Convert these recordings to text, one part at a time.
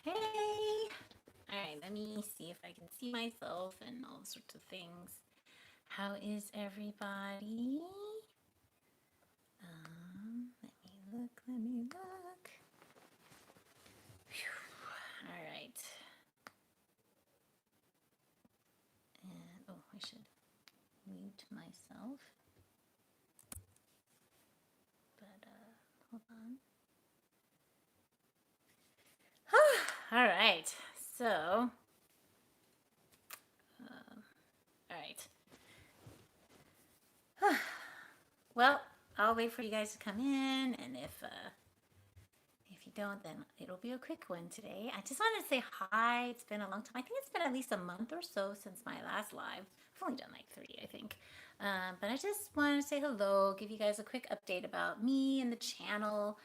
Hey! Alright, let me see if I can see myself and all sorts of things. How is everybody? Let me look. Alright. And, oh, I should mute myself. But, hold on. Alright, so, alright. Well, I'll wait for you guys to come in, and if you don't, then it'll be a quick one today. I just wanted to say hi. It's been a long time. I think it's been at least a month or so since my last live. I've only done like 3, I think. But I just wanted to say hello, give you guys a quick update about me and the channel.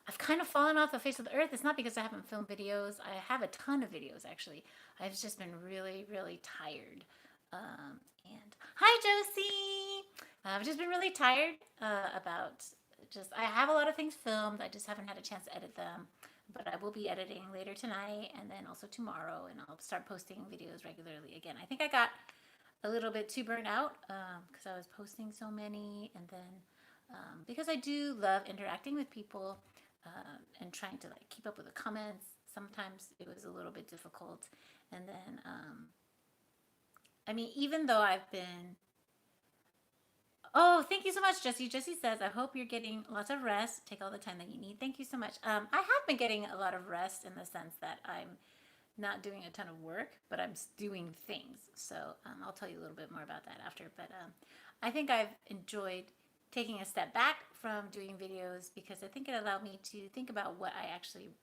I've kind of fallen off the face of the earth. It's not because I haven't filmed videos. I have a ton of videos, actually. I've just been really, really tired. And hi, Josie. I've just been really tired about I have a lot of things filmed. I just haven't had a chance to edit them. But I will be editing later tonight and then also tomorrow, and I'll start posting videos regularly again. I think I got a little bit too burnt out because I was posting so many, and then because I do love interacting with people and trying to like keep up with the comments, sometimes it was a little bit difficult. And then I mean, even though I've been Oh, thank you so much, Jessie. Jessie says, I hope you're getting lots of rest. Take all the time that you need. Thank you so much. I have been getting a lot of rest in the sense that I'm not doing a ton of work, but I'm doing things. So I'll tell you a little bit more about that after. But I think I've enjoyed taking a step back from doing videos because I think it allowed me to think about what I actually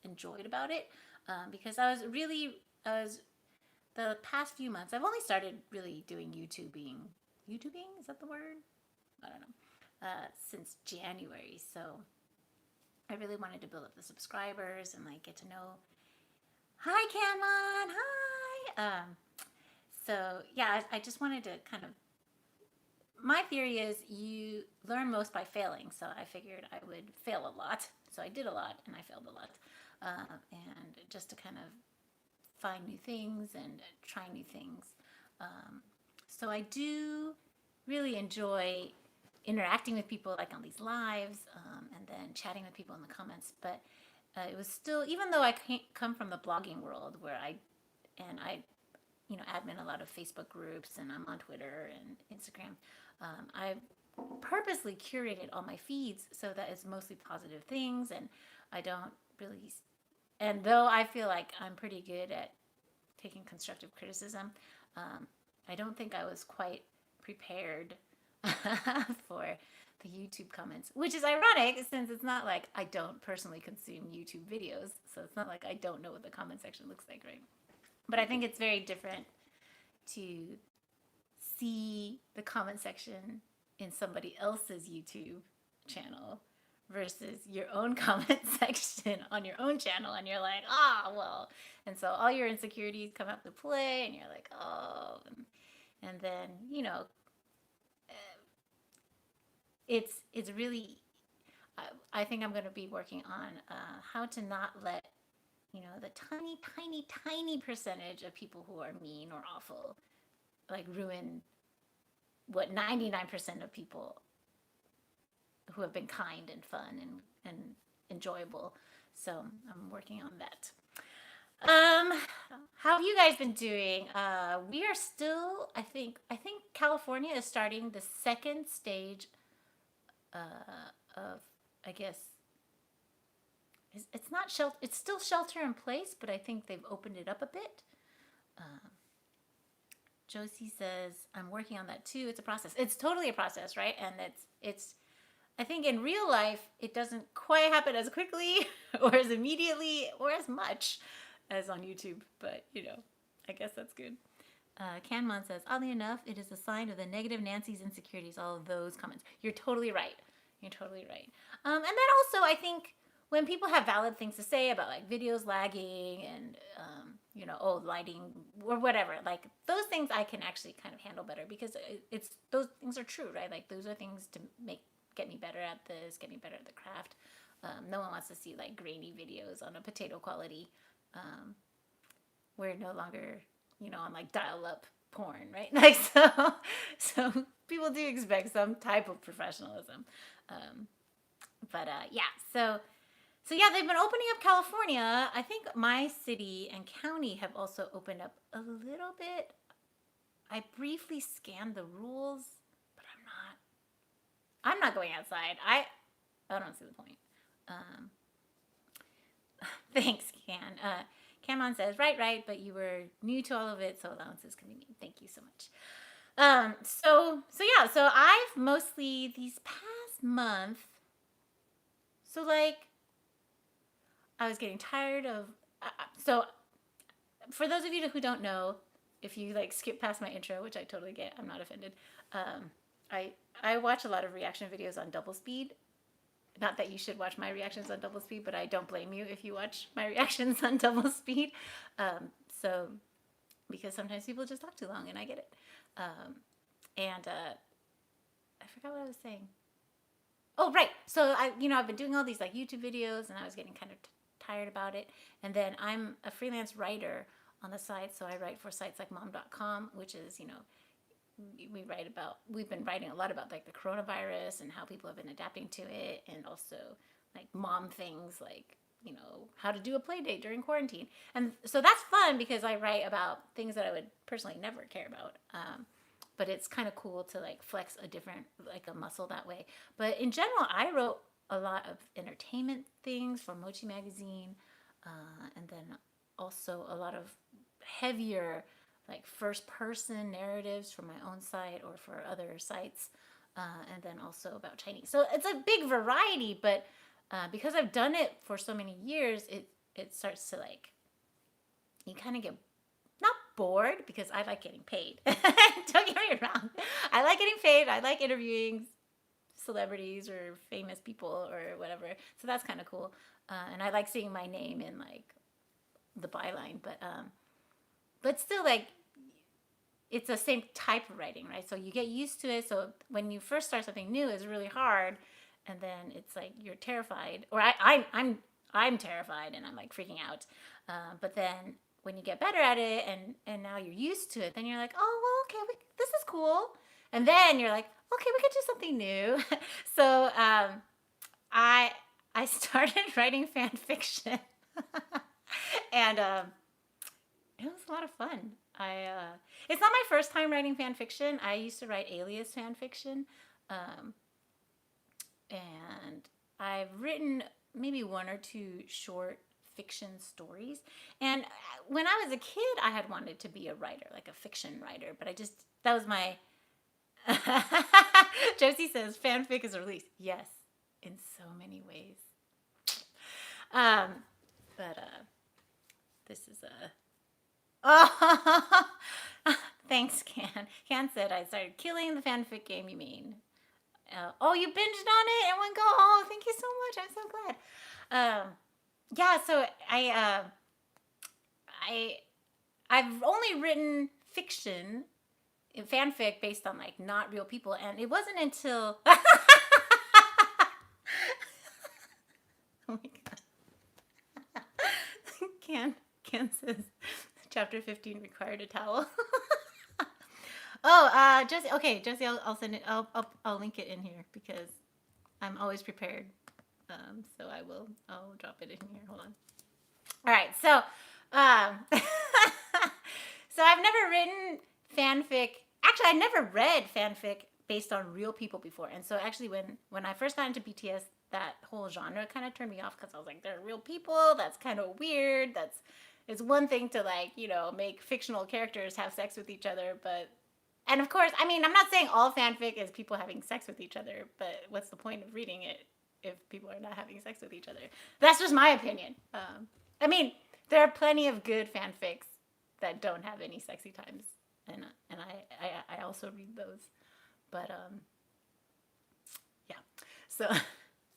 enjoyed about it. Because the past few months, I've only started really doing YouTubing. YouTubing? Is that the word? I don't know. Since January. So I really wanted to build up the subscribers and like get to know. Hi, Cameron. Hi. So yeah, I just wanted to kind of. My theory is you learn most by failing. So I figured I would fail a lot. So I did a lot and I failed a lot. And just to kind of find new things and try new things. So I do really enjoy interacting with people like on these lives and then chatting with people in the comments. But it was still, even though I come from the blogging world where I admin a lot of Facebook groups and I'm on Twitter and Instagram, I purposely curated all my feeds so that it's mostly positive things, and I don't really, and though I feel like I'm pretty good at taking constructive criticism, I don't think I was quite prepared for the YouTube comments, which is ironic since it's not like I don't personally consume YouTube videos. So it's not like I don't know what the comment section looks like, right? But I think it's very different to see the comment section in somebody else's YouTube channel versus your own comment section on your own channel, and you're like, well, and so all your insecurities come up to play, and you're like, and then it's really, I think I'm going to be working on how to not let the tiny, tiny, tiny percentage of people who are mean or awful like ruin what 99% of people who have been kind and fun and enjoyable. So I'm working on that. How have you guys been doing? We are still, I think California is starting the second stage of, I guess, it's not shelter, it's still shelter in place, but I think they've opened it up a bit. Josie says, I'm working on that too. It's a process. It's totally a process, right? And it's I think in real life, it doesn't quite happen as quickly or as immediately or as much as on YouTube. But, I guess that's good. Canmon says, oddly enough, it is a sign of the negative Nancy's insecurities, all of those comments. You're totally right. You're totally right. And then also, I think when people have valid things to say about like videos lagging and, lighting or whatever, like those things I can actually kind of handle better because it's those things are true, right? Like those are things to get me better at this, get me better at the craft. No one wants to see like grainy videos on a potato quality. We're no longer, on like dial-up porn, right? Like so people do expect some type of professionalism. Yeah, so yeah, they've been opening up California. I think my city and county have also opened up a little bit. I briefly scanned the rules, but I'm not going outside. I don't see the point. Um, Thanks, Can. Cameron says, right, but you were new to all of it, so allowances can be made. Thank you so much. So I've mostly these past month. So like, I was getting tired of. So, for those of you who don't know, if you like skip past my intro, which I totally get, I'm not offended. I watch a lot of reaction videos on double speed. Not that you should watch my reactions on double speed, but I don't blame you if you watch my reactions on double speed. Because sometimes people just talk too long, and I get it. I forgot what I was saying. Oh, right. So I've been doing all these like YouTube videos, and I was getting kind of tired about it. And then I'm a freelance writer on the side, so I write for sites like mom.com, which is, we've been writing a lot about like the coronavirus and how people have been adapting to it, and also like mom things like, how to do a play date during quarantine. And so that's fun because I write about things that I would personally never care about. But it's kind of cool to like flex a muscle that way. But in general, I wrote a lot of entertainment things for Mochi Magazine, and then also a lot of heavier like first person narratives for my own site or for other sites, and then also about Chinese. So it's a big variety, but because I've done it for so many years, it starts to like, you kind of get not bored, because I like getting paid. Don't get me wrong. I like getting paid. I like interviewing celebrities or famous people or whatever. So that's kind of cool. And I like seeing my name in like the byline, but still, like, it's the same type of writing, right? So you get used to it. So when you first start something new, it's really hard, and then it's like you're terrified, or I'm terrified, and I'm like freaking out. But then when you get better at it, and now you're used to it, then you're like, oh well, okay, this is cool, and then you're like, okay, we could do something new. So I started writing fan fiction, and it was a lot of fun. It's not my first time writing fan fiction. I used to write alias fan fiction, and I've written maybe one or two short fiction stories. And when I was a kid, I had wanted to be a writer, like a fiction writer, but that was my. Josie says fanfic is a release. Yes, in so many ways. But this is a. Oh, thanks, Can. Can said I started killing the fanfic game. You mean? Oh, you binged on it in one go. Oh, thank you so much. I'm so glad. Yeah. So I've only written fiction, fanfic based on like not real people, and it wasn't until. Oh my god. Can says chapter 15 required a towel. Oh, Jesse. Okay, Jesse, I'll send it. I'll link it in here because I'm always prepared. So I'll drop it in here. Hold on. All right. So, so I've never written fanfic. Actually, I never read fanfic based on real people before. And so actually, when I first got into BTS, that whole genre kind of turned me off because I was like, they're real people. That's kind of weird. It's one thing to like, make fictional characters have sex with each other, but. And of course, I mean, I'm not saying all fanfic is people having sex with each other, but what's the point of reading it if people are not having sex with each other? That's just my opinion. I mean, there are plenty of good fanfics that don't have any sexy times, and I also read those. But yeah. So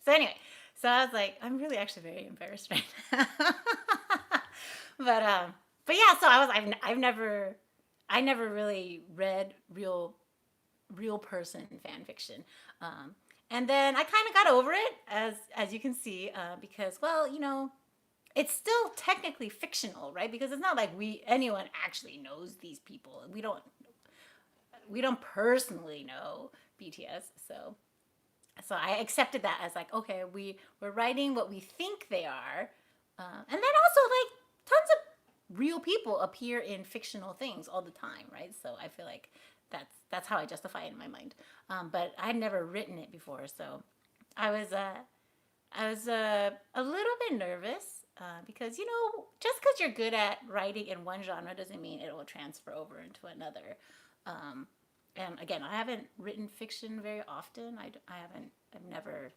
anyway, so I was like, I'm really actually very embarrassed right now. But yeah, so I never really read real person fan fiction. And then I kind of got over it, as you can see, because, well, it's still technically fictional, right? Because it's not like anyone actually knows these people. We don't personally know BTS, so I accepted that as like, okay, we're writing what we think they are, and then also like tons of real people appear in fictional things all the time, right? So I feel like that's how I justify it in my mind. But I had never written it before, so I was a little bit nervous, because just because you're good at writing in one genre doesn't mean it will transfer over into another. Um, and again, I haven't written fiction very often. I've never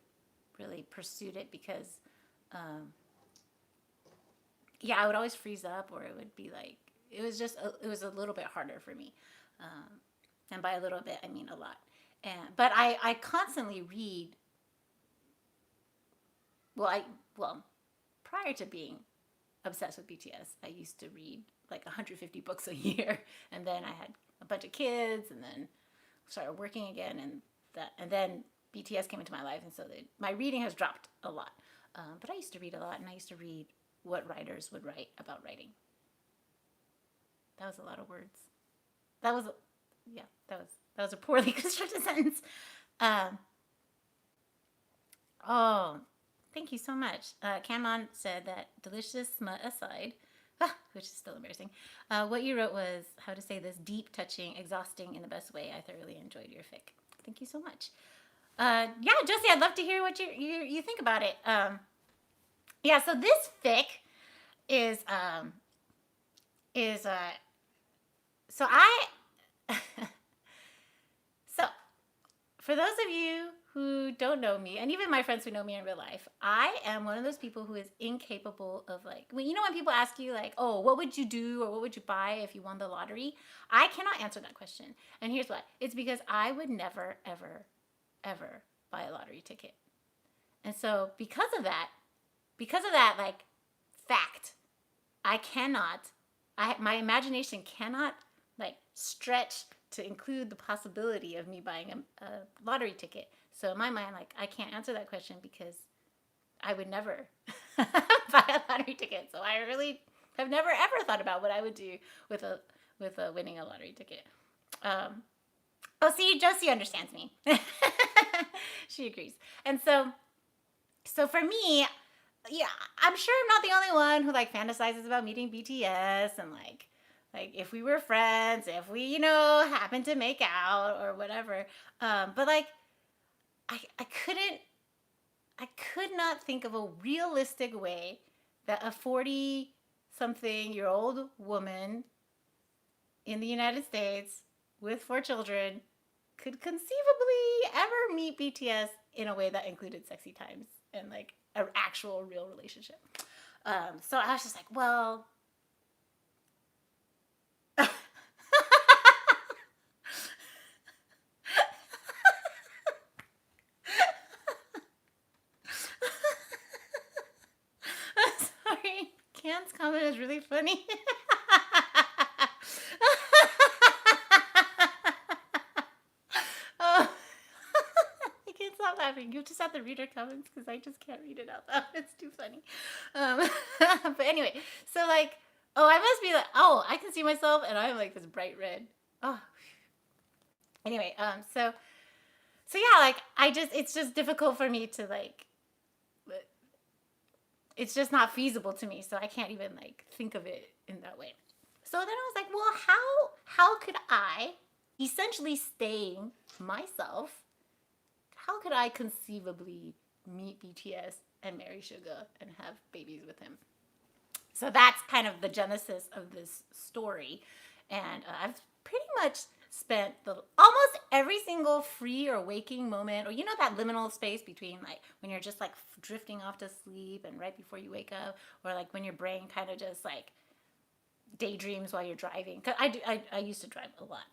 really pursued it because, um, yeah, I would always freeze up, or it would be like, it was a little bit harder for me. Um, and by a little bit, I mean a lot. But I constantly read. Well, prior to being obsessed with BTS, I used to read like 150 books a year, and then I had a bunch of kids, and then started working again, and then BTS came into my life, and so my reading has dropped a lot. But I used to read a lot, and I used to read what writers would write about writing. That was a lot of words. That was, yeah, that was a poorly constructed sentence. Um, oh, thank you so much. Kanmon said that delicious smut aside, which is still embarrassing, what you wrote was, how to say this, deep, touching, exhausting in the best way. I thoroughly enjoyed your fic. Thank you so much. Yeah, Josie, I'd love to hear what you think about it. Yeah, so this fic is so I so for those of you who don't know me, and even my friends who know me in real life, I am one of those people who is incapable of, like, when people ask you, like, oh, what would you do or what would you buy if you won the lottery? I cannot answer that question. And here's why. It's because I would never, ever, ever buy a lottery ticket. And so because of that, like, fact, my imagination cannot, like, stretch to include the possibility of me buying a lottery ticket. So in my mind, like, I can't answer that question because I would never buy a lottery ticket. So I really have never ever thought about what I would do with winning a lottery ticket. Oh, see, Josie understands me. She agrees. And so for me, yeah, I'm sure I'm not the only one who, like, fantasizes about meeting BTS and like if we were friends, if we happen to make out or whatever. But like I could not think of a realistic way that a 40-something-year-old woman in the United States with 4 children could conceivably ever meet BTS in a way that included sexy times and, like, an actual real relationship. So I was just like, well, sorry, Can's comment is really funny. Oh, I can't stop laughing. You just have to read her comments because I just can't read it out loud. It's too funny. But anyway, so like, oh, I must be like, oh, I can see myself, and I'm like this bright red. Oh, anyway, so yeah, like, it's just difficult for me to, like, it's just not feasible to me, so I can't even, like, think of it in that way. So then I was like, well, how could I, essentially staying myself, how could I conceivably meet BTS and marry Suga and have babies with him? So that's kind of the genesis of this story. And I've pretty much spent almost every single free or waking moment, or that liminal space between, like, when you're just, like, drifting off to sleep and right before you wake up, or, like, when your brain kind of just, like, daydreams while you're driving. Because I used to drive a lot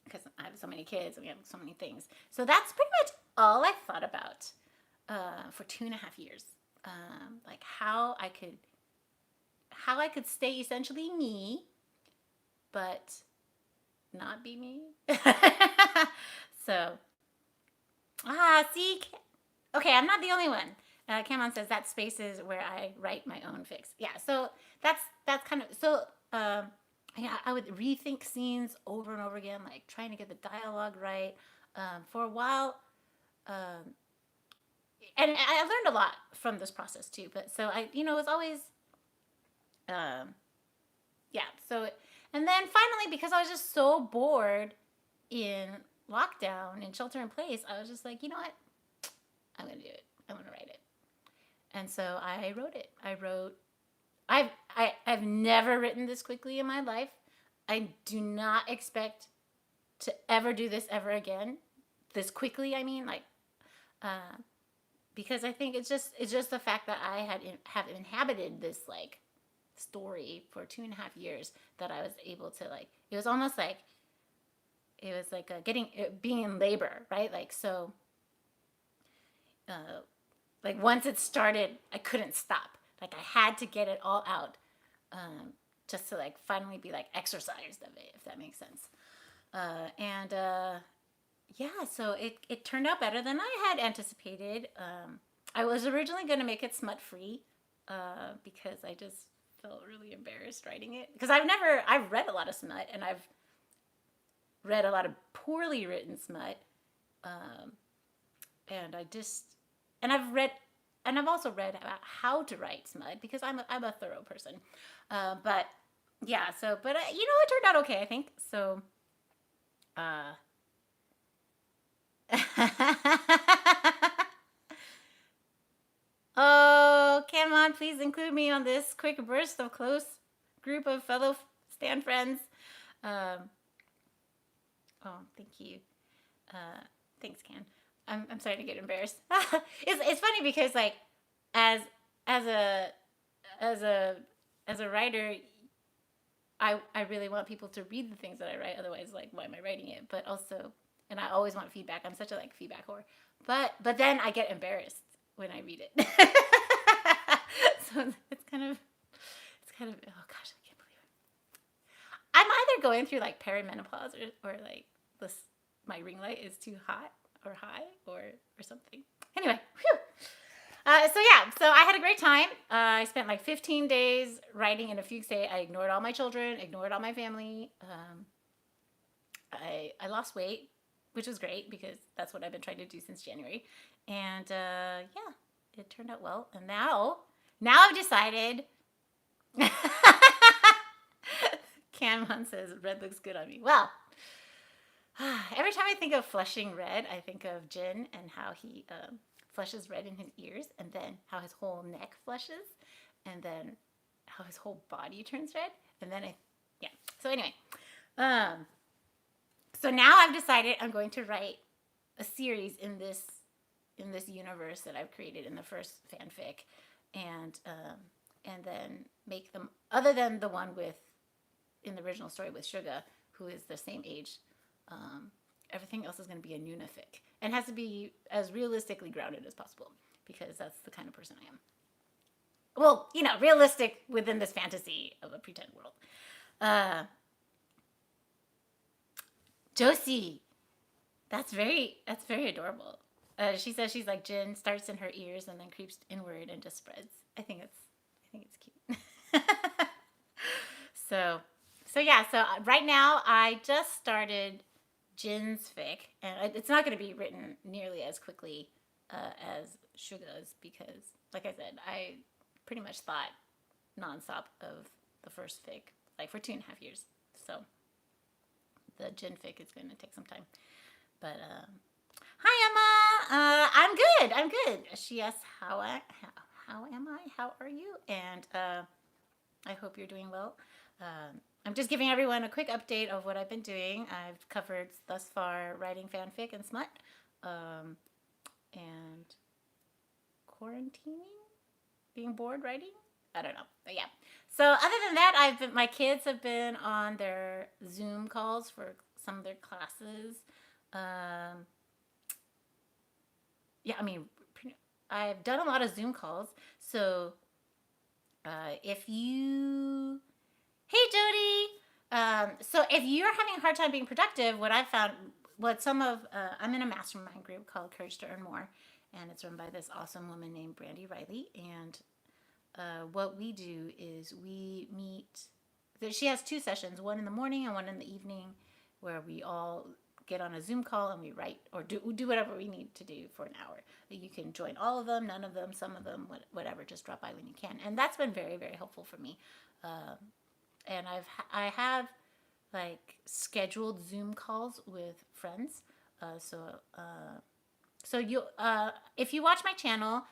because I have so many kids and we have so many things. So that's pretty much all I thought about for 2.5 years. Like, how I could stay essentially me, but not be me. So See, okay, I'm not the only one. Cameron says that space is where I write my own fics. Yeah, so that's kind of so. Yeah, I would rethink scenes over and over again, like trying to get the dialogue right. For a while, um, and I learned a lot from this process too. But so it's always, um, yeah. So, and then finally, because I was just so bored in lockdown and shelter in place, I was just like, you know what, I'm gonna do it. I'm gonna write it. And so I wrote it. I've never written this quickly in my life. I do not expect to ever do this ever again. This quickly, I mean, like, uh, because I think it's just the fact that I have inhabited this like story for 2.5 years that I was able to like. It was almost like it was like being in labor, right? Like so. Uh, like once it started, I couldn't stop. Like I had to get it all out, just to like finally be like exercised of it, if that makes sense. And Yeah, so it turned out better than I had anticipated. I was originally going to make it smut free, because I just felt really embarrassed writing it because I've read a lot of smut and I've read a lot of poorly written smut, um, and I just and I've also read about how to write smut because I'm a thorough person. But yeah, so but it turned out okay, I think. So uh oh, come on, please include me on this quick burst of close group of fellow Stan friends. Um, oh, thank you. Uh, Thanks, Can. I'm sorry to get embarrassed. It's funny because like as as a as a as a writer, I really want people to read the things that I write. Otherwise, like, why am I writing it? But also, and I always want feedback. I'm such a like feedback whore. But then I get embarrassed when I read it. So it's kind of oh gosh, I can't believe it. I'm either going through like perimenopause or like this my ring light is too hot or high or something. Anyway, whew. So I had a great time. I spent like 15 days writing in a fugue state. I ignored all my children, ignored all my family. I lost weight, which was great because that's what I've been trying to do since January. And yeah, it turned out well. And now I've decided. Canmon says red looks good on me. Well, every time I think of flushing red, I think of Jin and how he flushes red in his ears, and then how his whole neck flushes, and then how his whole body turns red, and then yeah. So anyway, so now I've decided I'm going to write a series in this universe that I've created in the first fanfic, and then make them other than the one with in the original story with Suga, who is the same age. Everything else is going to be a Noona fic and has to be as realistically grounded as possible because that's the kind of person I am. Well, realistic within this fantasy of a pretend world. Josie, that's very adorable. She says she's like Jin, starts in her ears and then creeps inward and just spreads. I think it's cute. So yeah. So right now I just started Jin's fic, and it's not going to be written nearly as quickly as Suga's because, like I said, I pretty much thought nonstop of the first fic like for 2.5 years. So the Jin fic is going to take some time. But hi Emma, I'm good. She asks how am I? How are you? And I hope you're doing well. I'm just giving everyone a quick update of what I've been doing. I've covered thus far writing fanfic and smut, and quarantining, being bored writing. I don't know, but yeah. So other than that, my kids have been on their Zoom calls for some of their classes. Yeah, I mean, I've done a lot of Zoom calls. So if you hey, Jody. So if you're having a hard time being productive, what I've found I'm in a mastermind group called Courage to Earn More, and it's run by this awesome woman named Brandy Riley. And what we do is we meet. She has 2 sessions, one in the morning and one in the evening, where we all get on a Zoom call and we write or do whatever we need to do for an hour. You can join all of them, none of them, some of them, whatever. Just drop by when you can, and that's been very, very helpful for me. And I have like scheduled Zoom calls with friends. So you if you watch my channel,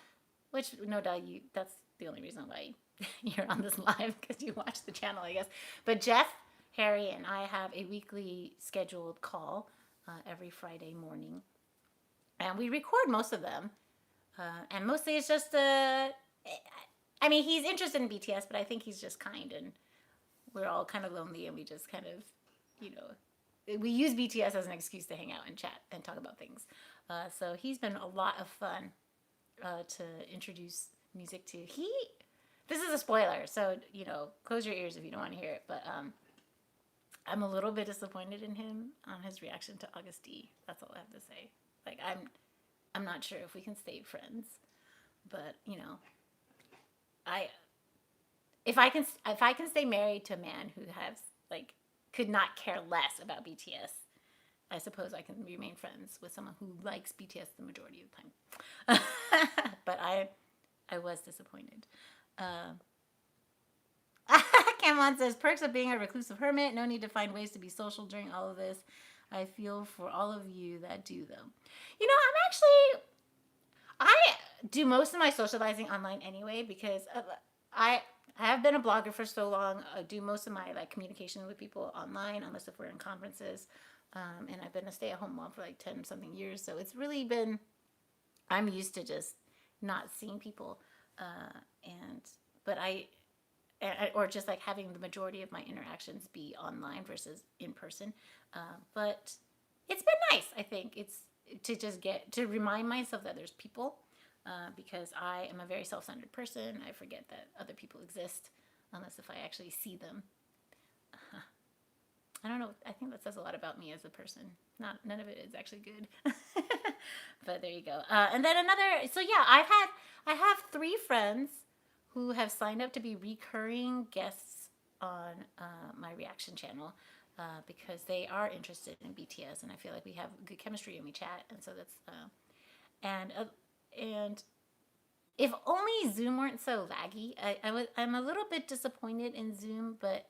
which no doubt that's the only reason why you're on this live, because you watch the channel, I guess. But Jeff, Harry, and I have a weekly scheduled call every Friday morning, and we record most of them. And mostly it's just I mean, he's interested in BTS, but I think he's just kind, and we're all kind of lonely, and we just kind of, we use BTS as an excuse to hang out and chat and talk about things. So he's been a lot of fun to introduce music to. This is a spoiler, so, close your ears if you don't want to hear it, but I'm a little bit disappointed in him on his reaction to August D. That's all I have to say. Like, I'm not sure if we can stay friends, but, if I can stay married to a man who has, like, could not care less about BTS, I suppose I can remain friends with someone who likes BTS the majority of the time. But I was disappointed. Camon says, perks of being a reclusive hermit. No need to find ways to be social during all of this. I feel for all of you that do them. I do most of my socializing online anyway, because I have been a blogger for so long. I do most of my communication with people online, unless if we're in conferences. And I've been a stay-at-home mom for 10 something years, so it's really been, I'm used to just not seeing people, or just having the majority of my interactions be online versus in person. But it's been nice. I think it's to just get to remind myself that there's people, because I am a very self-centered person. I forget that other people exist unless if I actually see them. I don't know. I think that says a lot about me as a person. None of it is actually good. But there you go. And then I have 3 friends who have signed up to be recurring guests on my reaction channel, because they are interested in BTS, and I feel like we have good chemistry and we chat, and so that's and if only Zoom weren't so laggy. I'm a little bit disappointed in Zoom, but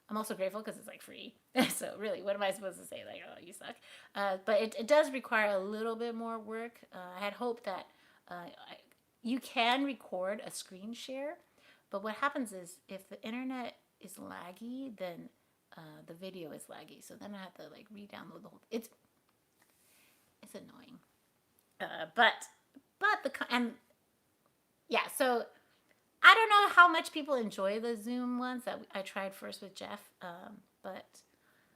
I'm also grateful because it's free. So really, what am I supposed to say? Oh, you suck. But it does require a little bit more work. I had hoped that you can record a screen share, but what happens is if the internet is laggy, then the video is laggy. So then I have to re-download the whole. It's annoying. So I don't know how much people enjoy the Zoom ones that I tried first with Jeff, but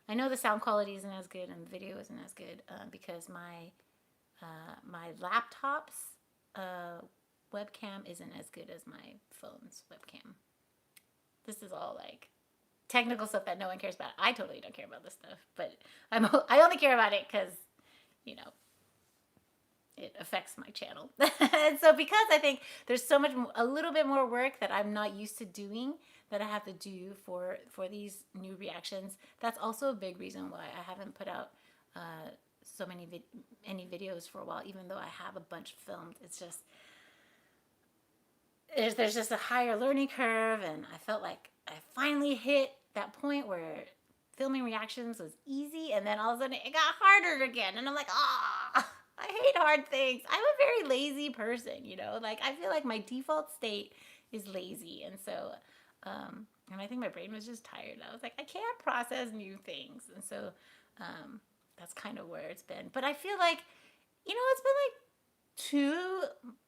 I know the sound quality isn't as good and the video isn't as good, because my laptop's webcam isn't as good as my phone's webcam. This is all technical stuff that no one cares about. I totally don't care about this stuff, but I only care about it because, it affects my channel. And so because I think there's a little bit more work that I'm not used to doing, that I have to do for these new reactions, that's also a big reason why I haven't put out any videos for a while, even though I have a bunch filmed. It's just, there's just a higher learning curve, and I felt like I finally hit that point where filming reactions was easy, and then all of a sudden it got harder again, and I'm like, I hate hard things. I'm a very lazy person, I feel like my default state is lazy. And so, and I think my brain was just tired. I was like, I can't process new things. And so, that's kind of where it's been. But I feel like, it's been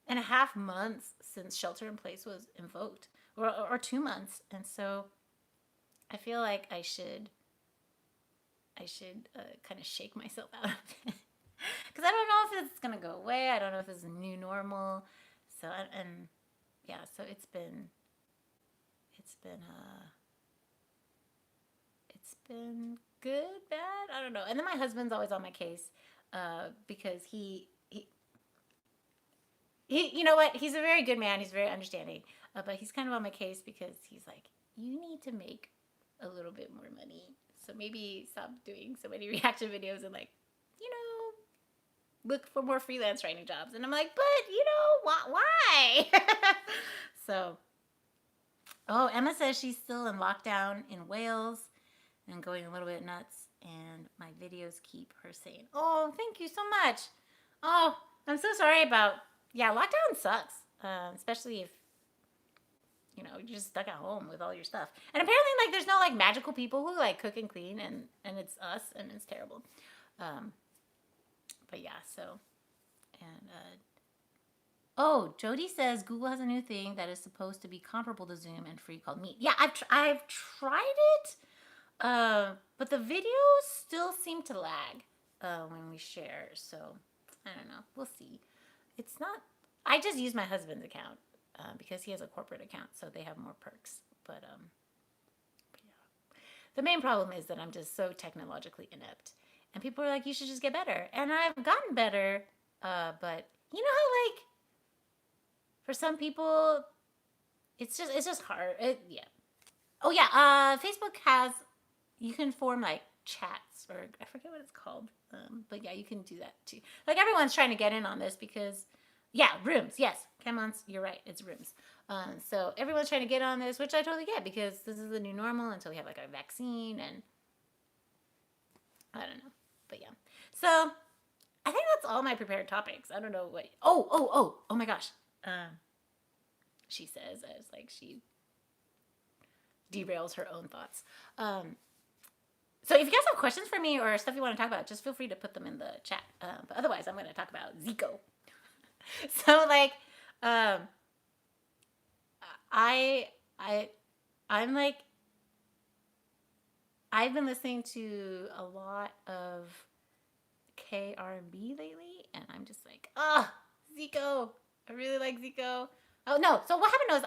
2.5 months since shelter in place was invoked, or 2 months. And so I feel like I should kind of shake myself out of it. Because I don't know if it's going to go away. I don't know if it's a new normal. So, so it's been good, bad, I don't know. And then my husband's always on my case because he, you know what? He's a very good man. He's very understanding, but he's kind of on my case because he's like, you need to make a little bit more money. So maybe stop doing so many reaction videos and like, you know, look for more freelance writing jobs. And I'm like, but you know, why? So, oh, Emma says she's still in lockdown in Wales and going a little bit nuts. And my videos keep her sane. Oh, thank you so much. Oh, I'm so sorry about, yeah, lockdown sucks. Especially if, you know, you're just stuck at home with all your stuff. And apparently, like, there's no, like, magical people who, like, cook and clean, and it's us, and it's terrible. Um, but yeah, so, and, oh, Jody says Google has a new thing that is supposed to be comparable to Zoom and free called Meet. Yeah, I've tried it, but the videos still seem to lag when we share. So I don't know. We'll see. It's not. I just use my husband's account because he has a corporate account, so they have more perks. But yeah. The main problem is that I'm just so technologically inept, and people are like, "You should just get better," and I've gotten better. But you know how like for some people, it's just hard. Yeah. Oh yeah. Facebook has, you can form like chats, or I forget what it's called. But yeah, you can do that too. Like everyone's trying to get in on this because, yeah, rooms. Yes, come on, you're right. It's rooms. So everyone's trying to get on this, which I totally get because this is the new normal until we have like a vaccine, and I don't know. But yeah. So I think that's all my prepared topics. I don't know what. Oh my gosh. She says as like she derails her own thoughts. So if you guys have questions for me or stuff you want to talk about, just feel free to put them in the chat. But otherwise, I'm going to talk about Zico. So like, I'm like, I've been listening to a lot of KR&B lately, and I'm just like, Zico. I really like Zico. Oh no! So what happened was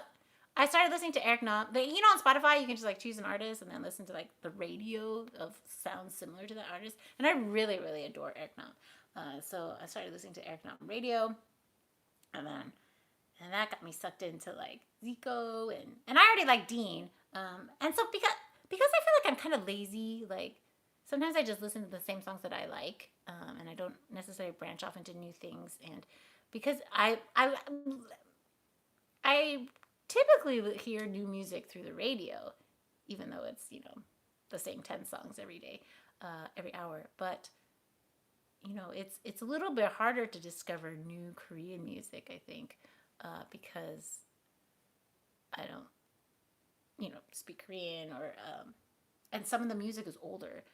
I started listening to Eric Nam. You know, on Spotify, you can just like choose an artist and then listen to like the radio of sounds similar to that artist. And I really, really adore Eric Nam. So I started listening to Eric Nam radio, and that got me sucked into like Zico, and I already like Dean. And so because I feel like I'm kind of lazy, like sometimes I just listen to the same songs that I like, and I don't necessarily branch off into new things. And because I typically hear new music through the radio, even though it's, you know, the same 10 songs every day, every hour. But, you know, it's a little bit harder to discover new Korean music, I think, because I don't, you know, speak Korean, or, and some of the music is older.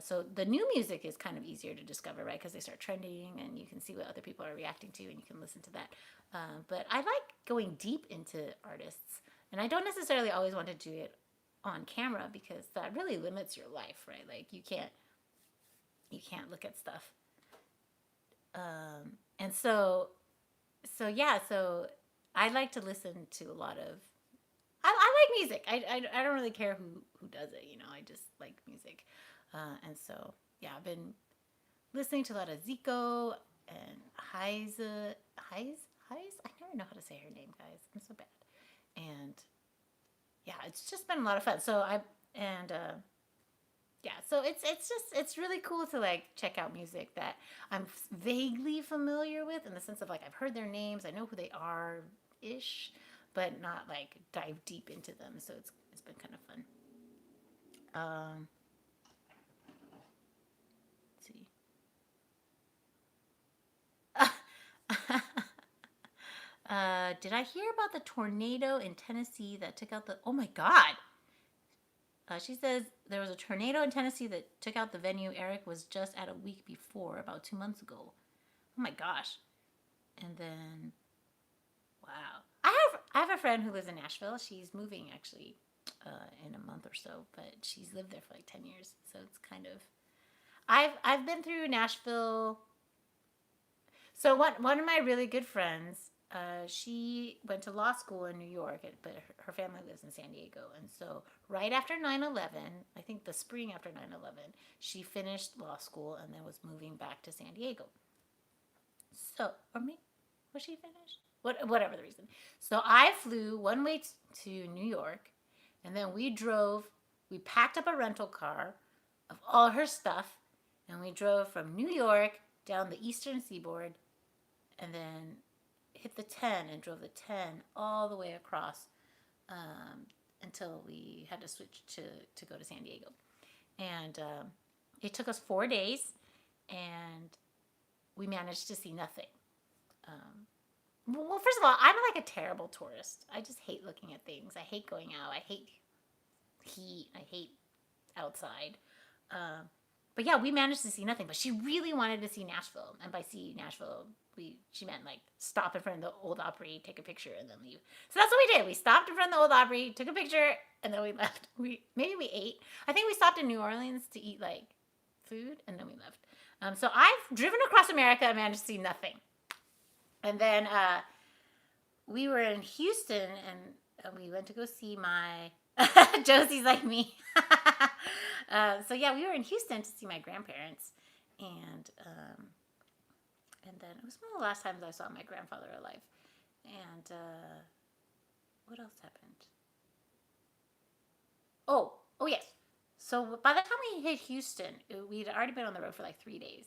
So the new music is kind of easier to discover, right? Because they start trending and you can see what other people are reacting to and you can listen to that. But I like going deep into artists, and I don't necessarily always want to do it on camera because that really limits your life, right? Like you can't look at stuff. And so yeah, so I like to listen to a lot of, I like music. I don't really care who does it, you know, I just like music. And so, yeah, I've been listening to a lot of Zico and Heise. I never know how to say her name, guys. I'm so bad. And yeah, it's just been a lot of fun. So yeah, so it's really cool to like check out music that I'm vaguely familiar with, in the sense of like I've heard their names, I know who they are ish, but not like dive deep into them. So it's been kind of fun. Did I hear about the tornado in Tennessee that took out the... Oh my God. She says there was a tornado in Tennessee that took out the venue Eric was just at a week before, about 2 months ago. Oh my gosh. And then, wow. I have a friend who lives in Nashville. She's moving actually in a month or so, but she's lived there for like 10 years. So it's kind of... I've been through Nashville. So one of my really good friends, she went to law school in New York, but her family lives in San Diego. And so, right after 9/11, I think the spring after 9/11, she finished law school and then was moving back to San Diego. So, or me, was she finished? Whatever the reason. So, I flew one way to New York, and then we packed up a rental car of all her stuff, and we drove from New York down the eastern seaboard, and then hit the 10 and drove the 10 all the way across until we had to switch to go to San Diego. And it took us 4 days, and we managed to see nothing. Well, first of all, I'm like a terrible tourist. I just hate looking at things. I hate going out. I hate heat. I hate outside. But yeah, we managed to see nothing. But she really wanted to see Nashville. And by see Nashville, she meant like stop in front of the Old Opry, take a picture, and then leave. So that's what we did. We stopped in front of the Old Opry, took a picture, and then we left. Maybe we ate. I think we stopped in New Orleans to eat like food, and then we left. So I've driven across America and managed to see nothing. And then we were in Houston, and we went to go see my Josie's like me. So yeah, we were in Houston to see my grandparents, and then it was one of the last times I saw my grandfather alive. And what else happened? Oh yes. So by the time we hit Houston, we'd already been on the road for like 3 days,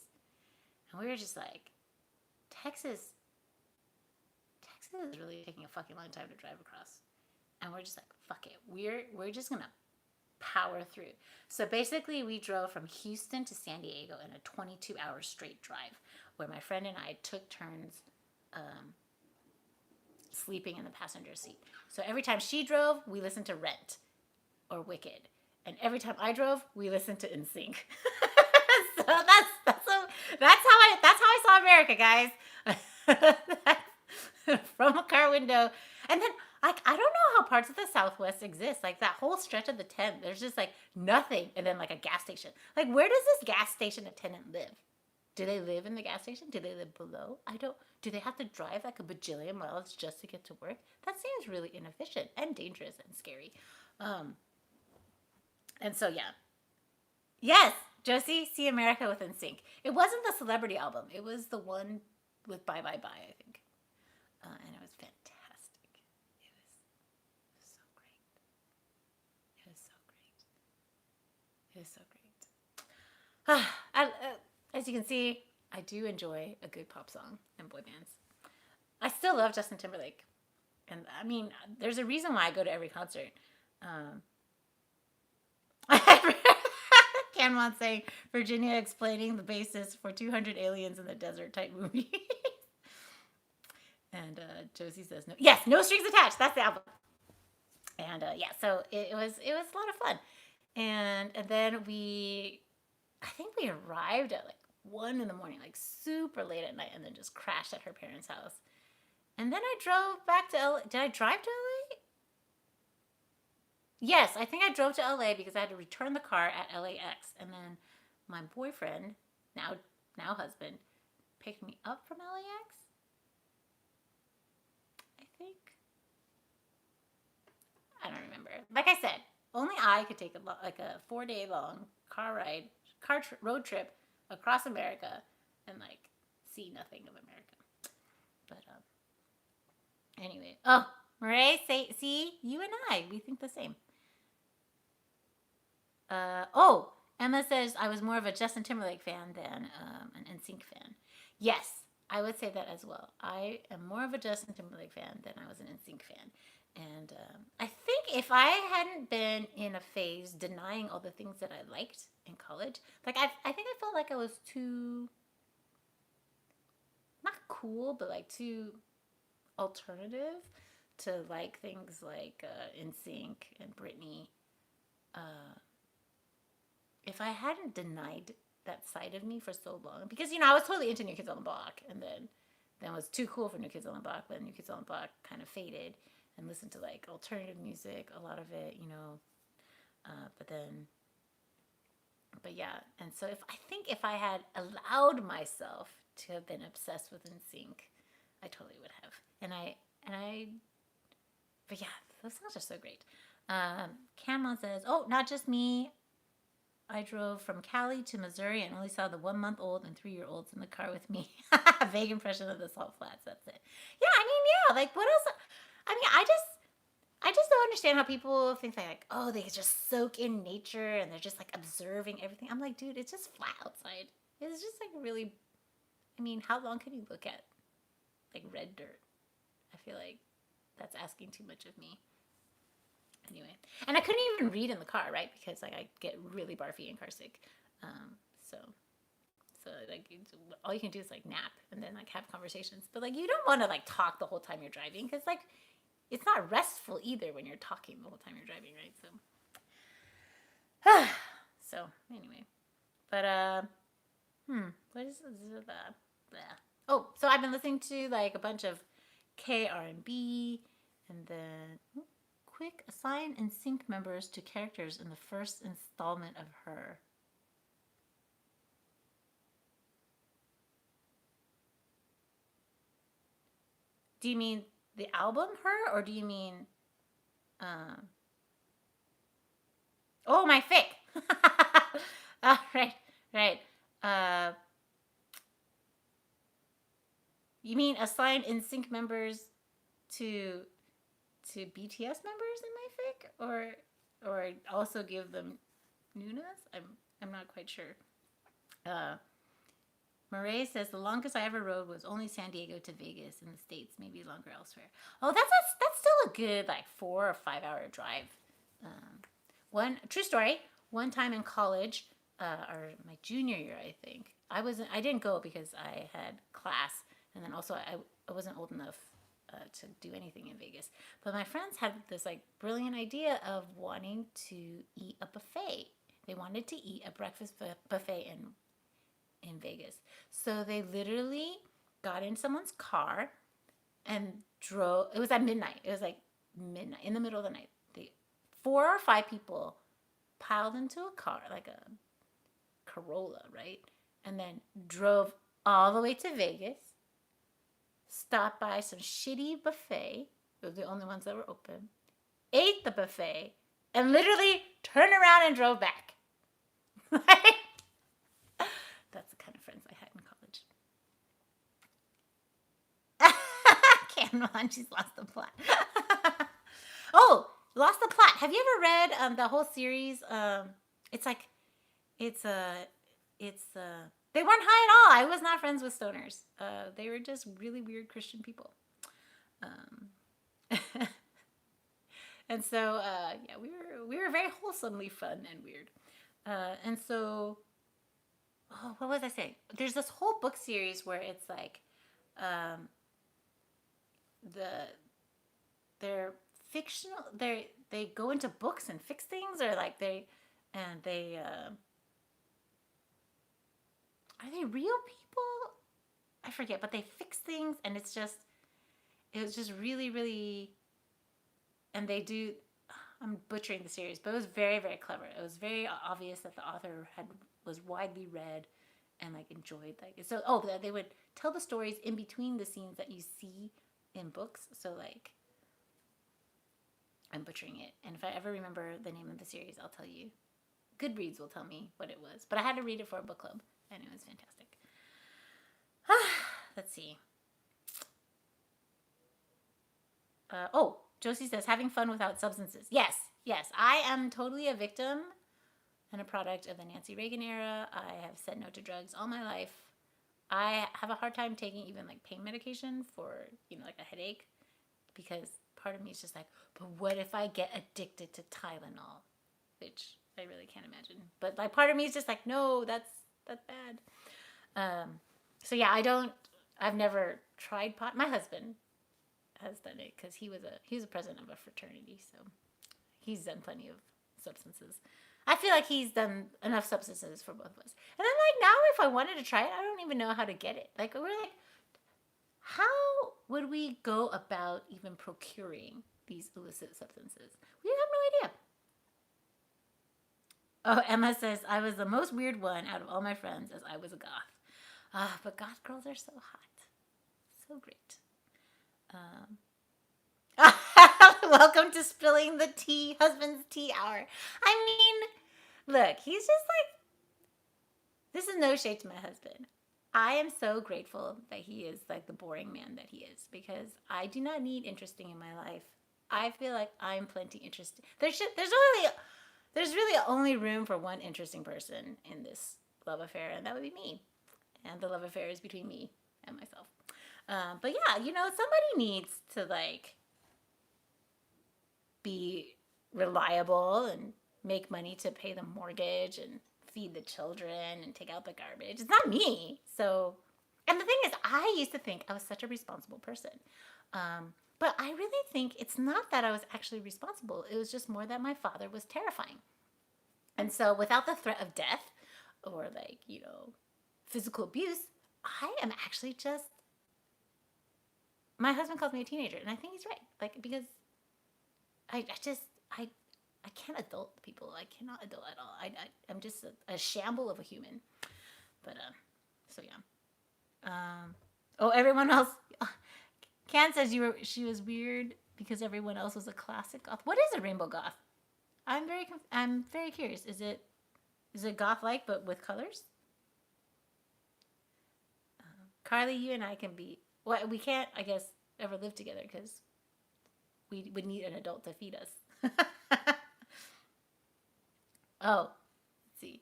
and we were just like, Texas is really taking a fucking long time to drive across. And we're just like, fuck it. We're just gonna power through. So basically we drove from Houston to San Diego in a 22-hour straight drive, where my friend and I took turns sleeping in the passenger seat. So every time she drove, we listened to Rent or Wicked. And every time I drove, we listened to NSYNC. So that's how I saw America, guys. From a car window. And then like, I don't know how parts of the Southwest exist. Like that whole stretch of the 10, there's just like nothing, and then like a gas station. Like, where does this gas station attendant live? Do they live in the gas station? Do they live below? Do they have to drive like a bajillion miles just to get to work? That seems really inefficient and dangerous and scary. And so yeah. Yes, Josie, See America with NSYNC. It wasn't the Celebrity album. It was the one with Bye Bye Bye, I think. And it was fantastic. It was so great. It was so great. It was so great. As you can see, I do enjoy a good pop song and boy bands. I still love Justin Timberlake. And I mean, there's a reason why I go to every concert. Canmon saying Virginia explaining the basis for 200 aliens in the desert type movie. And Josie says, no, yes, No Strings Attached. That's the album. And yeah, so it was a lot of fun. And then I think we arrived at like 1 in the morning, like super late at night, and then just crashed at her parents' house. And then I drove back to LA. Did I drive to LA? Yes, I think I drove to LA because I had to return the car at LAX. And then my boyfriend, now husband, picked me up from LAX. I think. I don't remember. Like I said, only I could take a 4-day long road trip across America and like see nothing of America. But anyway, Murray, see, you and I, we think the same. Emma says I was more of a Justin Timberlake fan than an NSYNC fan. Yes, I would say that as well. I am more of a Justin Timberlake fan than I was an NSYNC fan. And I think if I hadn't been in a phase denying all the things that I liked in college, like I think I felt like I was too, not cool, but like too alternative to like things like NSYNC and Britney. If I hadn't denied that side of me for so long, because I was totally into New Kids on the Block, and then it was too cool for New Kids on the Block, but New Kids on the Block kind of faded, and listened to like alternative music, a lot of it, but yeah, and so if I had allowed myself to have been obsessed with NSYNC, I totally would have. But yeah, those songs are so great. Cameron says, oh, not just me. I drove from Cali to Missouri and only saw the 1-month-old and 3-year-olds in the car with me. Vague impression of the Salt Flats. That's it. Yeah, I mean, yeah. Like, what else? I mean, I just don't understand how people think like, oh, they just soak in nature and they're just like observing everything. I'm like, dude, it's just flat outside. It's just like really. I mean, how long can you look at like red dirt? I feel like that's asking too much of me. Anyway, and I couldn't even read in the car, right? Because like I get really barfy and car sick. So like all you can do is like nap and then like have conversations. But like you don't want to like talk the whole time you're driving because like it's not restful either when you're talking the whole time you're driving, right? So anyway, but what is that? Oh, so I've been listening to like a bunch of KR&B and then quick assign and sync members to characters in the first installment of Her. Do you mean the album Her, or do you mean oh, my fic. Right. You mean assign and sync members to BTS members in my fic, or also give them Noonas? I'm not quite sure. Murray says the longest I ever rode was only San Diego to Vegas in the States, maybe longer elsewhere. Oh, that's still a good like 4 or 5 hour drive. One true story. One time in college, or my junior year, I think I didn't go because I had class, and then also I wasn't old enough to do anything in Vegas. But my friends had this like brilliant idea of wanting to eat a buffet. They wanted to eat a breakfast buffet in Vegas. So they literally got in someone's car and drove. It was at midnight. It was like midnight, in the middle of the night. 4 or 5 people piled into a car, like a Corolla, right? And then drove all the way to Vegas, stopped by some shitty buffet. They were the only ones that were open. Ate the buffet, and literally turned around and drove back. That's the kind of friends I had in college. Cameron, she's lost the plot. Oh, lost the plot. Have you ever read the whole series? It's they weren't high at all. I was not friends with stoners. They were just really weird Christian people. And so yeah, we were very wholesomely fun and weird. And so, oh, what was I saying? There's this whole book series where it's like, they're fictional. They go into books and fix things, or like are they real people? I forget, but they fix things, and it was just really, really, and they do. I'm butchering the series, but it was very, very clever. It was very obvious that the author was widely read and like enjoyed like so. Oh, they would tell the stories in between the scenes that you see in books. So like, I'm butchering it, and if I ever remember the name of the series, I'll tell you. Goodreads will tell me what it was, but I had to read it for a book club, and it was fantastic. Let's see. Oh, Josie says, having fun without substances. Yes, I am totally a victim and a product of the Nancy Reagan era. I have said no to drugs all my life. I have a hard time taking even like pain medication for, like a headache, because part of me is just like, but what if I get addicted to Tylenol? Which I really can't imagine. But like part of me is just like, no, that's bad. So yeah, I've never tried pot. My husband has done it because he was a president of a fraternity, so he's done plenty of substances. I feel like he's done enough substances for both of us. And then like now, if I wanted to try it, I don't even know how to get it. Like we're like, how would we go about even procuring these illicit substances? We have no idea. Oh, Emma says, I was the most weird one out of all my friends as I was a goth. But goth girls are so hot. So great. Um, Welcome to spilling the tea, husband's tea hour. I mean, look, he's just like, this is no shade to my husband. I am so grateful that he is like the boring man that he is because I do not need interesting in my life. I feel like I'm plenty interesting. There's really only room for one interesting person in this love affair, and that would be me. And the love affair is between me and myself. But yeah, somebody needs to like be reliable and make money to pay the mortgage and feed the children and take out the garbage. It's not me. So, and the thing is, I used to think I was such a responsible person. But I really think it's not that I was actually responsible. It was just more that my father was terrifying. And so, without the threat of death or like, physical abuse, I am actually just. My husband calls me a teenager, and I think he's right. Like, because I can't adult people. I cannot adult at all. I'm just a shamble of a human. But so yeah. Oh, everyone else. Can says she was weird because everyone else was a classic goth. What is a rainbow goth? I'm very curious. Is it goth like but with colors? Carly, you and I can be. Well, we can't, I guess, ever live together because we would need an adult to feed us. Oh, let's see.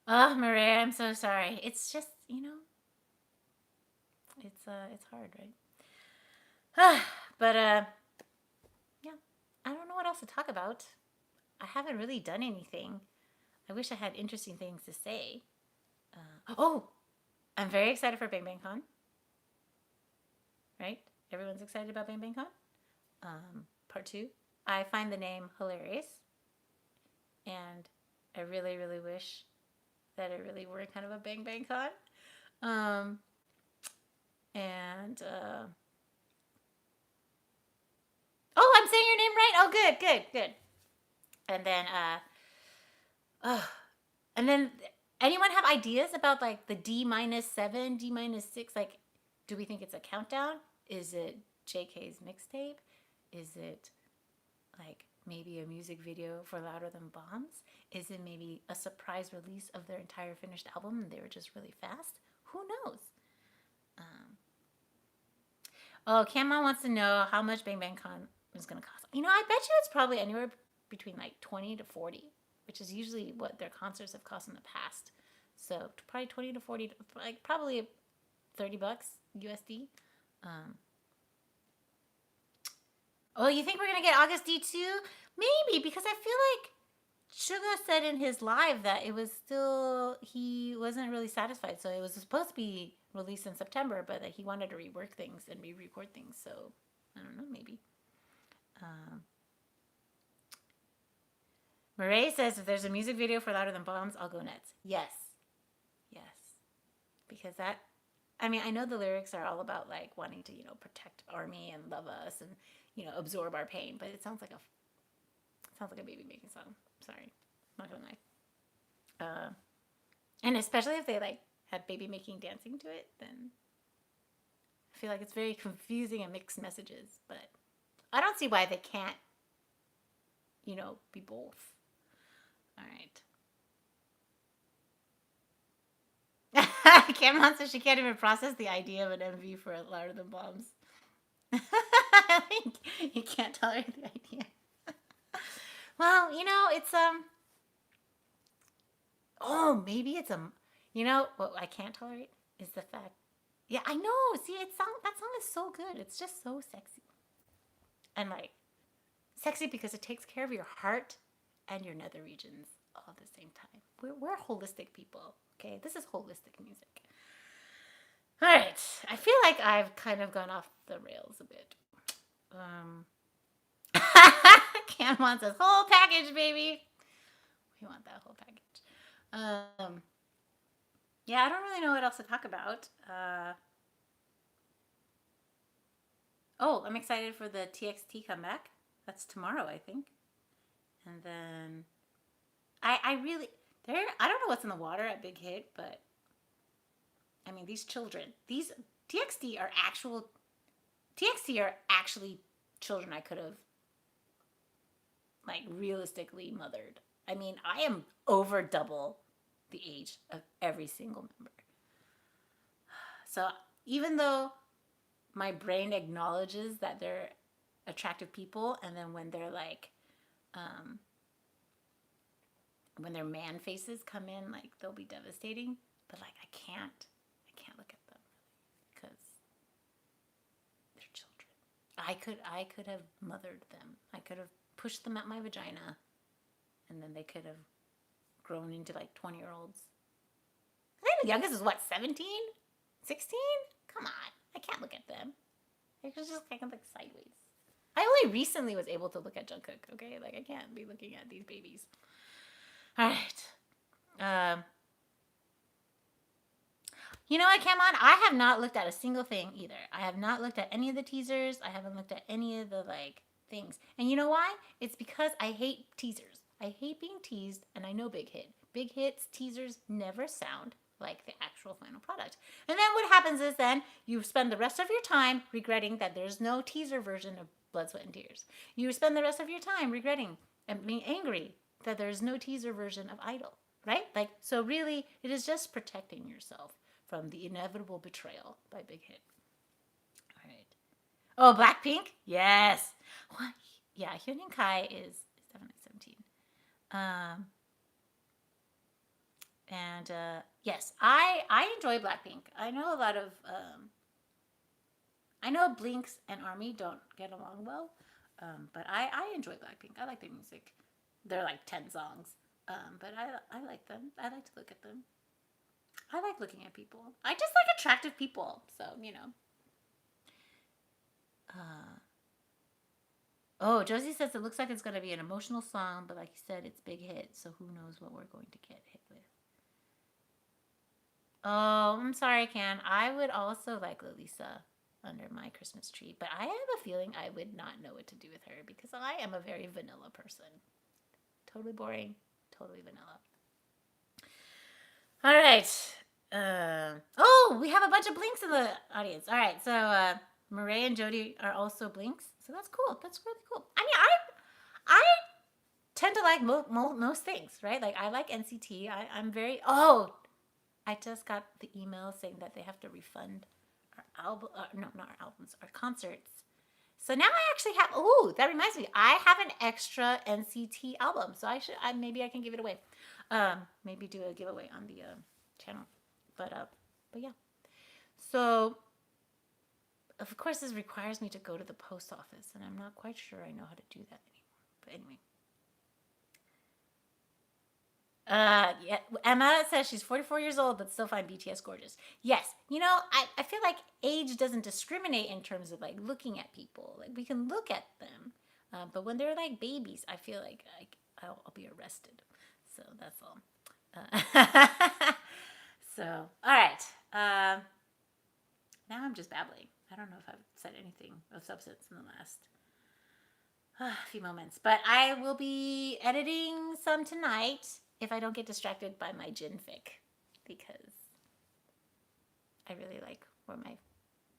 Oh, Maria, I'm so sorry. It's just, it's hard, right? But yeah, I don't know what else to talk about. I haven't really done anything. I wish I had interesting things to say. Oh, I'm very excited for Bang Bang Con. Right? Everyone's excited about Bang Bang Con. Part 2. I find the name hilarious. And I really, really wish that it really were kind of a Bang Bang Con. Oh, I'm saying your name right? Oh, good. And then anyone have ideas about like the D-7, D-6? Like, do we think it's a countdown? Is it JK's mixtape? Is it like maybe a music video for Louder Than Bombs? Is it maybe a surprise release of their entire finished album and they were just really fast? Who knows? Cameron wants to know how much Bang Bang Con is going to cost. I bet you it's probably anywhere between like 20 to 40, which is usually what their concerts have cost in the past. So probably 20 to 40, like probably $30 USD. Oh, you think we're going to get August D2? Maybe, because I feel like Suga said in his live that it was still, he wasn't really satisfied. So it was supposed to be released in September, but that he wanted to rework things and re-record things. So I don't know, maybe. Murray says if there's a music video for Louder Than Bombs, I'll go nuts. Yes. Because I know the lyrics are all about like wanting to, protect Army and love us and, absorb our pain, but it sounds like a baby making song. Sorry. I'm not gonna lie. And especially if they like have baby making dancing to it, then I feel like it's very confusing and mixed messages, but I don't see why they can't, be both. All right. Cameron says she can't even process the idea of an MV for Louder Than Bombs. I think you can't tolerate the idea. Well, it's oh, maybe it's what I can't tolerate is the fact. Yeah, I know. See, that song is so good. It's just so sexy. And like sexy because it takes care of your heart and your nether regions all at the same time. We're holistic people, okay? This is holistic music. All right. I feel like I've kind of gone off the rails a bit. Cam wants this whole package, baby. We want that whole package. Yeah, I don't really know what else to talk about. I'm excited for the TXT comeback. That's tomorrow, I think. And then I don't know what's in the water at Big Hit, but I mean these children, these TXT are actual TXT are actually children I could have, like, realistically mothered. I mean, I am over double the age of every single member. So even though my brain acknowledges that they're attractive people, and then when they're like, when their man faces come in, like, they'll be devastating. But like, I can't look at them because they're children. I could have mothered them. I could have pushed them at my vagina, and then they could have grown into like 20-year-olds. I think the youngest is what, 17? 16? Come on. I can't look at them. I could just kind of look sideways. I only recently was able to look at Jungkook, okay? Like, I can't be looking at these babies. All right. You know what, Camon? I have not looked at a single thing either. I have not looked at any of the teasers. I haven't looked at any of the, like, things. And you know why? It's because I hate teasers. I hate being teased, and I know Big Hit. Big Hit's teasers never sound like the actual final product. And then what happens is then you spend the rest of your time regretting that there's no teaser version of Blood, Sweat, and Tears. You spend the rest of your time regretting and being angry that there's no teaser version of Idol, right? Like, so really, it is just protecting yourself from the inevitable betrayal by Big Hit. All right. Oh, Blackpink? Yes. What? Yeah, Hyunjin Kai is definitely 17. Yes, I enjoy Blackpink. I know a lot of, I know Blinks and ARMY don't get along well, but I enjoy Blackpink. I like their music. They're like 10 songs, but I like them. I like to look at them. I like looking at people. I just like attractive people, so, you know. Oh, Josie says it looks like it's going to be an emotional song, but like you said, it's Big Hit, so who knows what we're going to get hit with. Oh, I'm sorry, Can. I would also like Lalisa under my Christmas tree, but I have a feeling I would not know what to do with her because I am a very vanilla person. Totally boring, totally vanilla. All right. Oh, we have a bunch of Blinks in the audience. All right, so Murray and Jody are also Blinks, so that's cool. That's really cool. I mean, I tend to like most things, right? Like, I like NCT. I'm very... Oh, I just got the email saying that they have to refund our album... no, not our albums, our concerts. So now I actually have... Oh, that reminds me. I have an extra NCT album, so maybe I can give it away. Maybe do a giveaway on the channel. But yeah. So, of course, this requires me to go to the post office, and I'm not quite sure I know how to do that anymore. But anyway. Yeah, Emma says she's 44 years old but still find BTS gorgeous. Yes, you know, I feel like age doesn't discriminate in terms of like looking at people. Like, we can look at them, but when they're like babies, I feel like I'll be arrested. So that's all. So, all right. Now I'm just babbling. I don't know if I've said anything of substance in the last few moments, but I will be editing some tonight if I don't get distracted by my Jin fic, because I really like where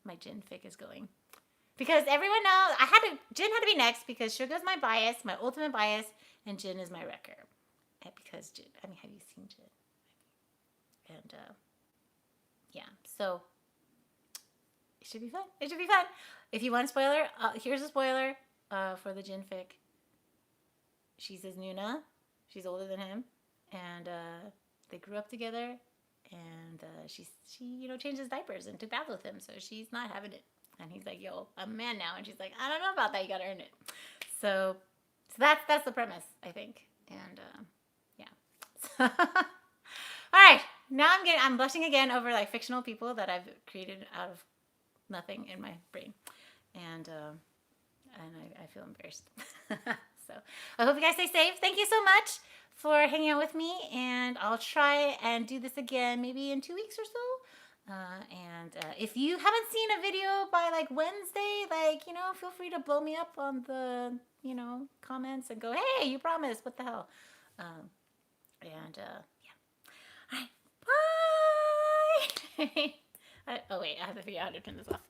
my Jin fic is going. Because everyone knows Jin had to be next because Suga's my bias, my ultimate bias, and Jin is my wrecker. Because Jin, I mean, have you seen Jin? And yeah, so it should be fun. It should be fun. If you want a spoiler, here's a spoiler for the Jin fic. She's his Noona. She's older than him, and they grew up together. And she changes diapers and took baths with him, so she's not having it. And he's like, "Yo, I'm a man now," and she's like, "I don't know about that. You gotta earn it." So that's the premise, I think. And yeah. All right. Now I'm blushing again over like fictional people that I've created out of nothing in my brain, and I feel embarrassed. So I hope you guys stay safe. Thank you so much for hanging out with me, and I'll try and do this again maybe in 2 weeks or so. And if you haven't seen a video by like Wednesday, like, feel free to blow me up on the, comments and go, "Hey, you promised, what the hell?" Yeah. All right, bye. Oh wait, I have to figure out how to turn this off.